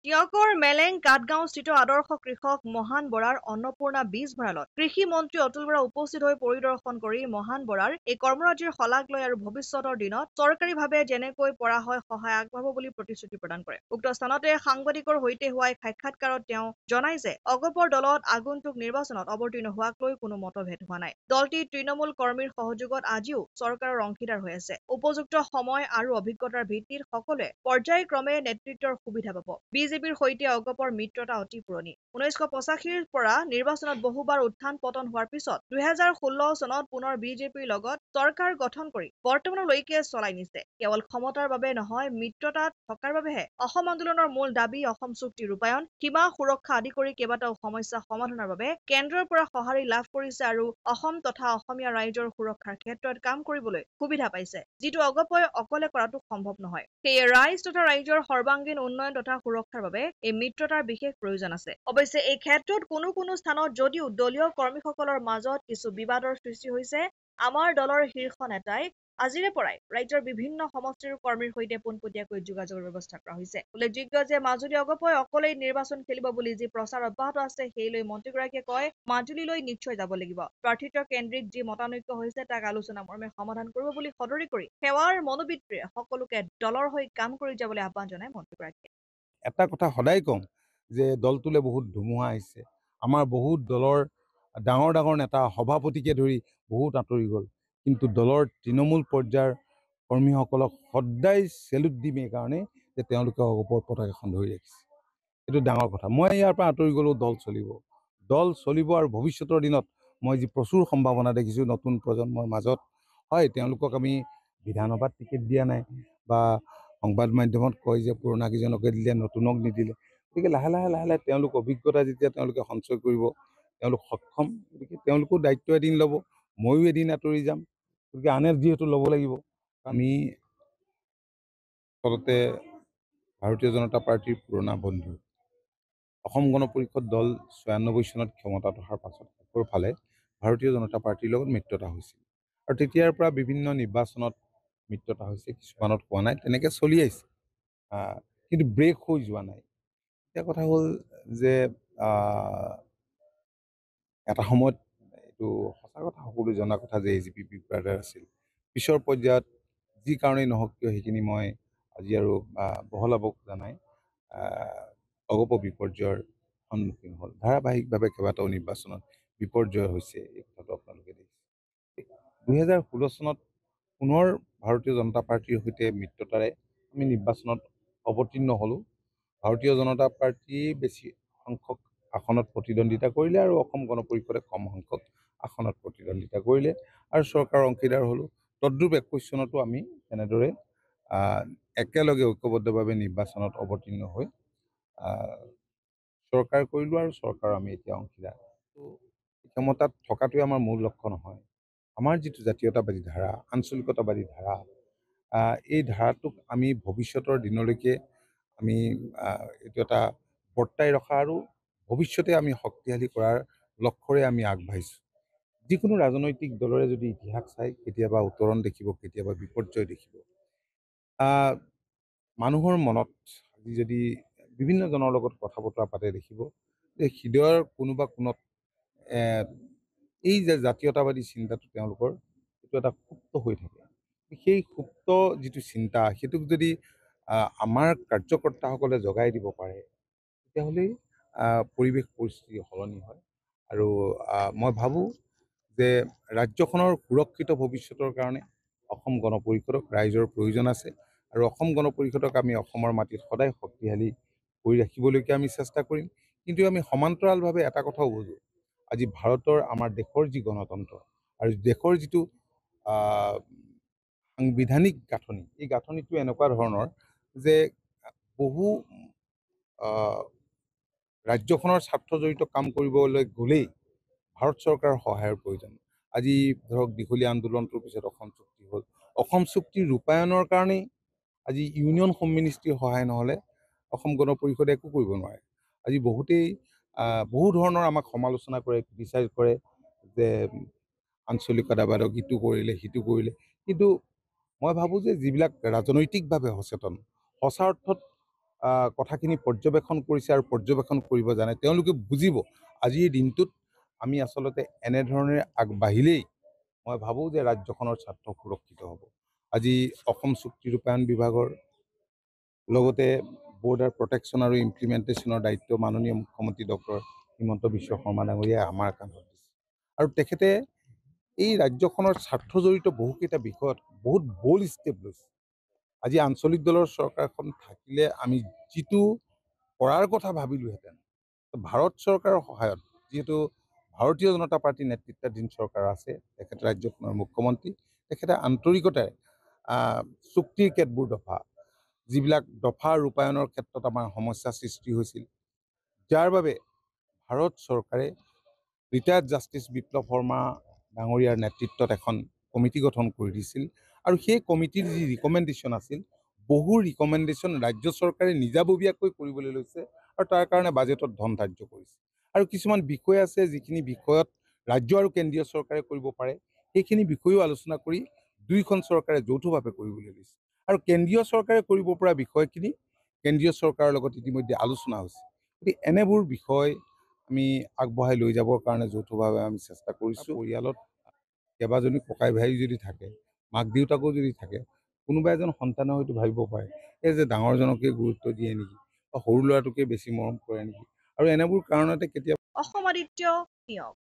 টিয়কৰ মেলেং কাটগাঁওস্থিত আদৰ্শ কৃষক মহান বৰাৰ অন্নপূৰ্ণা বীজ ভঁৰালত কৃষি মন্ত্ৰী অতুল বৰা উপস্থিত হৈ পৰিদৰ্শন কৰি মহান বৰাৰ এই কৰ্মৰাজিৰ শলাগ লয় আৰু ভৱিষ্যতৰ দিনত চৰকাৰীভাৱে যেনেকৈ পৰা হয় সহায় আগবঢ়াব বুলি প্ৰতিশ্ৰুতি প্ৰদান কৰে। উক্ত স্থানতে সাংবাদিকৰ সৈতে হোৱা এক সাক্ষাৎকাৰত তেওঁ জনায় যে অগপৰ দলত আগন্তুক নিৰ্বাচনত অৱতীৰ্ণ হোৱাক লৈ কোনো মতভেদ হোৱা নাই। দলটি তৃণমূল কৰ্মীৰ সহযোগত আজিও চৰকাৰৰ অংশীদাৰ হৈ আছে। উপযুক্ত সময় আৰু অভিজ্ঞতাৰ ভিত্তিত সকলোৱে পৰ্যায়ক্ৰমে নেতৃত্বৰ সুবিধা পাব। বিজেপিৰ সৈতে অগপৰ মিত্ৰতা অতি পুৰণি। 1985ৰ পৰা নিৰ্বাচনত বহুবাৰ উত্থান পতন হোৱাৰ পিছত 2016 চনত পুনৰ বিজেপিৰ লগত চৰকাৰ গঠন কৰি বৰ্তমানলৈকে চলাই নিছে। কেৱল ক্ষমতাৰ বাবে নহয়, মিত্ৰতাত থকাৰ বাবেহে অসম আন্দোলনৰ মূল দাবী অসম চুক্তি ৰূপায়ণ, সীমা সুৰক্ষা আদি কৰি কেইবাটাও সমস্যা সমাধানৰ বাবে কেন্দ্ৰৰ পৰা সঁহাৰি লাভ কৰিছে আৰু অসম তথা অসমীয়া ৰাইজৰ সুৰক্ষাৰ ক্ষেত্ৰত কাম কৰিবলৈ সুবিধা পাইছে, যিটো অগপই অকলে কৰাটো সম্ভৱ নহয়। সেয়ে ৰাইজ তথা ৰাইজৰ সৰ্বাংগীন উন্নয়ন তথা সুৰক্ষাৰ বাবে এই মিত্ৰতাৰ বিশেষ প্ৰয়োজন আছে। অৱশ্যে এই ক্ষেত্ৰত কোনো স্থানত যদিও দলীয় কৰ্মীসকলৰ মাজত কিছু বিবাদৰ সৃষ্টি হৈছে, আমাৰ দলৰ শীৰ্ষ নেতাই আজিৰে পৰাই ৰাজ্যৰ বিভিন্ন সমষ্টিৰ কৰ্মীৰ সৈতে পোনপটীয়াকৈ যোগাযোগৰ ব্যৱস্থা কৰা হৈছে। উল্লেখযোগ্য যে মাজুলী অগপই অকলেই নিৰ্বাচন খেলিব বুলি যি প্ৰচাৰ অব্যাহত আছে, সেই লৈ মন্ত্ৰীগৰাকীয়ে কয়, মাজুলীলৈ নিশ্চয় যাব লাগিব। প্ৰাৰ্থিত্ব কেন্দ্ৰিক যি মতানৈক্য হৈছে তাক আলোচনা মৰ্মে সমাধান কৰিব বুলি সদৰি কৰি সেৱাৰ মনোবৃত্তিৰে সকলোকে দলৰ হৈ কাম কৰি যাবলৈ আহ্বান জনায় মন্ত্ৰীগৰাকীয়ে। এটা কথা সদায় কওঁ যে দলটোলৈ বহুত ধুমুহা আহিছে। আমাৰ বহুত দলৰ ডাঙৰ ডাঙৰ নেতা সভাপতিকে ধৰি বহুত আঁতৰি গ'ল, কিন্তু দলৰ তৃণমূল পৰ্যায়ৰ কৰ্মীসকলক সদায় চেলুট দিম এই কাৰণে যে তেওঁলোকে অগপৰ পতাকাখন ধৰি ৰাখিছে। এইটো ডাঙৰ কথা। মই ইয়াৰ পৰা আঁতৰি গ'লেও দল চলিব আৰু ভৱিষ্যতৰ দিনত মই যি প্ৰচুৰ সম্ভাৱনা দেখিছোঁ নতুন প্ৰজন্মৰ মাজত, হয় তেওঁলোকক আমি বিধানসভাত টিকেট দিয়া নাই বা সংবাদ মাধ্যমত কয় যে পুৰণা কেইজনকে দিলে নতুনক নিদিলে। গতিকে লাহে লাহে তেওঁলোক অভিজ্ঞতা যেতিয়া তেওঁলোকে সঞ্চয় কৰিব, তেওঁলোক সক্ষম, গতিকে তেওঁলোকো দায়িত্ব এদিন ল'ব, ময়ো এদিন আঁতৰি যাম। গতিকে আনে যিহেতু ল'ব লাগিব। আমি আচলতে ভাৰতীয় জনতা পাৰ্টীৰ পুৰণা বন্ধু। অসম গণ পৰিষদ দল 96 চনত ক্ষমতাত অহাৰ পাছত সকলো ফালে ভাৰতীয় জনতা পাৰ্টীৰ লগত মিত্ৰতা হৈছিল আৰু তেতিয়াৰ পৰা বিভিন্ন নিৰ্বাচনত মিত্ৰতা হৈছে, কিছুমানত হোৱা নাই, তেনেকৈ চলি আহিছে, কিন্তু ব্ৰেক হৈ যোৱা নাই। এতিয়া কথা হ'ল যে এটা সময়ত এইটো সঁচা কথা, সকলো জনা কথা যে AGP বিগ ব্ৰাদাৰ আছিল। পিছৰ পৰ্যায়ত যি কাৰণেই নহওক কিয় সেইখিনি মই আজি আৰু বহলাব খোজা নাই, অগপ বিপৰ্যয়ৰ সন্মুখীন হ'ল। ধাৰাবাহিকভাৱে কেইবাটাও নিৰ্বাচনত বিপৰ্যয় হৈছে, এই কথাটো আপোনালোকে দেখিছে। 2016 চনত পুনৰ ভাৰতীয় জনতা পাৰ্টীৰ সৈতে মিত্ৰতাৰে আমি নিৰ্বাচনত অৱতীৰ্ণ হ'লোঁ। ভাৰতীয় জনতা পাৰ্টীয়ে বেছি সংখ্যক আসনত প্ৰতিদ্বন্দ্বিতা কৰিলে আৰু অসম গণ পৰিষদে কম সংখ্যক আসনত প্ৰতিদ্বন্দ্বিতা কৰিলে আৰু চৰকাৰৰ অংশীদাৰ হ'লোঁ। তদ্ৰূপ 21 চনতো আমি তেনেদৰে একেলগে ঐক্যবদ্ধভাৱে নিৰ্বাচনত অৱতীৰ্ণ হৈ চৰকাৰ কৰিলোঁ আৰু চৰকাৰৰ আমি এতিয়া অংশীদাৰ। ক্ষমতাত থকাটোৱে আমাৰ মূল লক্ষ্য নহয়। আমাৰ যিটো জাতীয়তাবাদী ধাৰা, আঞ্চলিকতাবাদী ধাৰা, এই ধাৰাটোক আমি ভৱিষ্যতৰ দিনলৈকে আমি এইটো এটা বৰ্তাই ৰখা আৰু ভৱিষ্যতে আমি শক্তিশালী কৰাৰ লক্ষ্যৰে আমি আগবাঢ়িছোঁ। যিকোনো ৰাজনৈতিক দলৰে যদি ইতিহাস চাই, কেতিয়াবা উত্তৰণ দেখিব, কেতিয়াবা বিপৰ্যয় দেখিব। মানুহৰ মনত যদি বিভিন্নজনৰ লগত কথা বতৰা পাতে দেখিব যে হৃদয়ৰ কোনোবা কোণত এই যে জাতীয়তাবাদী চিন্তাটো তেওঁলোকৰ এইটো এটা সুপ্ত হৈ থাকে। সেই সুপ্ত যিটো চিন্তা, সেইটোক যদি আমাৰ কাৰ্যকৰ্তাসকলে জগাই দিব পাৰে, তেতিয়াহ'লে পৰিৱেশ পৰিস্থিতি সলনি হয়। আৰু মই ভাবোঁ যে ৰাজ্যখনৰ সুৰক্ষিত ভৱিষ্যতৰ কাৰণে অসম গণ পৰিষদক ৰাইজৰ প্ৰয়োজন আছে আৰু অসম গণ পৰিষদক আমি অসমৰ মাটিত সদায় শক্তিশালী কৰি ৰাখিবলৈকে আমি চেষ্টা কৰিম। কিন্তু আমি সমান্তৰালভাৱে এটা কথাও বুজোঁ, আজি ভাৰতৰ আমাৰ দেশৰ যি গণতন্ত্ৰ আৰু দেশৰ যিটো সাংবিধানিক গাঁথনি, এই গাঁথনিটো এনেকুৱা ধৰণৰ যে বহু ৰাজ্যখনৰ স্বাৰ্থ জড়িত কাম কৰিবলৈ গ'লেই ভাৰত চৰকাৰৰ সহায়ৰ প্ৰয়োজন। আজি ধৰক দীঘলীয়া আন্দোলনটোৰ পিছত অসম চুক্তি হ'ল। অসম চুক্তিৰ ৰূপায়ণৰ কাৰণেই আজি ইউনিয়ন হোম মিনিষ্ট্ৰীৰ সহায় নহ'লে অসম গণ পৰিষদে একো কৰিব নোৱাৰে। আজি বহুতেই বহু ধৰণৰ আমাক সমালোচনা কৰে, ক্ৰিটিচাইজ কৰে যে আঞ্চলিকতাবাদক ইটো কৰিলে সিটো কৰিলে, কিন্তু মই ভাবোঁ যে যিবিলাক ৰাজনৈতিকভাৱে সচেতন, সঁচা অৰ্থত কথাখিনি পৰ্যবেক্ষণ কৰিছে আৰু পৰ্যবেক্ষণ কৰিব জানে, তেওঁলোকে বুজিব আজিৰ দিনটোত আমি আচলতে এনেধৰণে আগবাঢ়িলেই মই ভাবোঁ যে ৰাজ্যখনৰ স্বাৰ্থ সুৰক্ষিত হ'ব। আজি অসম চুক্তি ৰূপায়ণ বিভাগৰ লগতে বৰ্ডাৰ প্ৰটেকশ্যন আৰু ইমপ্লিমেণ্টেশ্যনৰ দায়িত্ব মাননীয় মুখ্যমন্ত্ৰী ডক্টৰ হিমন্ত বিশ্ব শৰ্মা ডাঙৰীয়াই আমাৰ কান্ধত দিছে আৰু তেখেতে এই ৰাজ্যখনৰ স্বাৰ্থজড়িত বহুকেইটা বিষয়ত বহুত বল্ড ষ্টেপ লৈছে। আজি আঞ্চলিক দলৰ চৰকাৰখন থাকিলে আমি যিটো কৰাৰ কথা ভাবিলোহেঁতেন, ভাৰত চৰকাৰৰ সহায়ত যিহেতু ভাৰতীয় জনতা পাৰ্টীৰ নেতৃত্বাধীন চৰকাৰ আছে, তেখেতে ৰাজ্যখনৰ মুখ্যমন্ত্ৰী, তেখেতে আন্তৰিকতাৰে চুক্তিৰ কেতবোৰ দফা যিবিলাক দফা ৰূপায়ণৰ ক্ষেত্ৰত আমাৰ সমস্যা সৃষ্টি হৈছিল, যাৰ বাবে ভাৰত চৰকাৰে ৰিটায়াৰ্ড জাষ্টিছ বিপ্লৱ শৰ্মা ডাঙৰীয়াৰ নেতৃত্বত এখন কমিটি গঠন কৰি দিছিল আৰু সেই কমিটিৰ যি ৰিকমেণ্ডেশ্যন আছিল, বহু ৰিকমেণ্ডেশ্যন ৰাজ্য চৰকাৰে নিজাববীয়াকৈ কৰিবলৈ লৈছে আৰু তাৰ কাৰণে বাজেটত ধন ধাৰ্য কৰিছে আৰু কিছুমান বিষয় আছে যিখিনি বিষয়ত ৰাজ্য আৰু কেন্দ্ৰীয় চৰকাৰে কৰিব পাৰে, সেইখিনি বিষয়েও আলোচনা কৰি দুয়োখন চৰকাৰে যৌথভাৱে কৰিবলৈ লৈছে আৰু কেন্দ্ৰীয় চৰকাৰে কৰিব পৰা বিষয়খিনি কেন্দ্ৰীয় চৰকাৰৰ লগত ইতিমধ্যে আলোচনা হৈছে। গতিকে এনেবোৰ বিষয় আমি আগবঢ়াই লৈ যাবৰ কাৰণে যৌথভাৱে আমি চেষ্টা কৰিছোঁ। পৰিয়ালত কেইবাজনী ককাই ভাই যদি থাকে, মাক দেউতাকো যদি থাকে, কোনোবা এজন সন্তানে হয়তো ভাবিব পাৰে এই যে ডাঙৰজনকে গুৰুত্ব দিয়ে নেকি বা সৰু ল'ৰাটোকে বেছি মৰম কৰে নেকি, আৰু এনেবোৰ কাৰণতে কেতিয়াবা অসম আদিত্য নিয়োগ।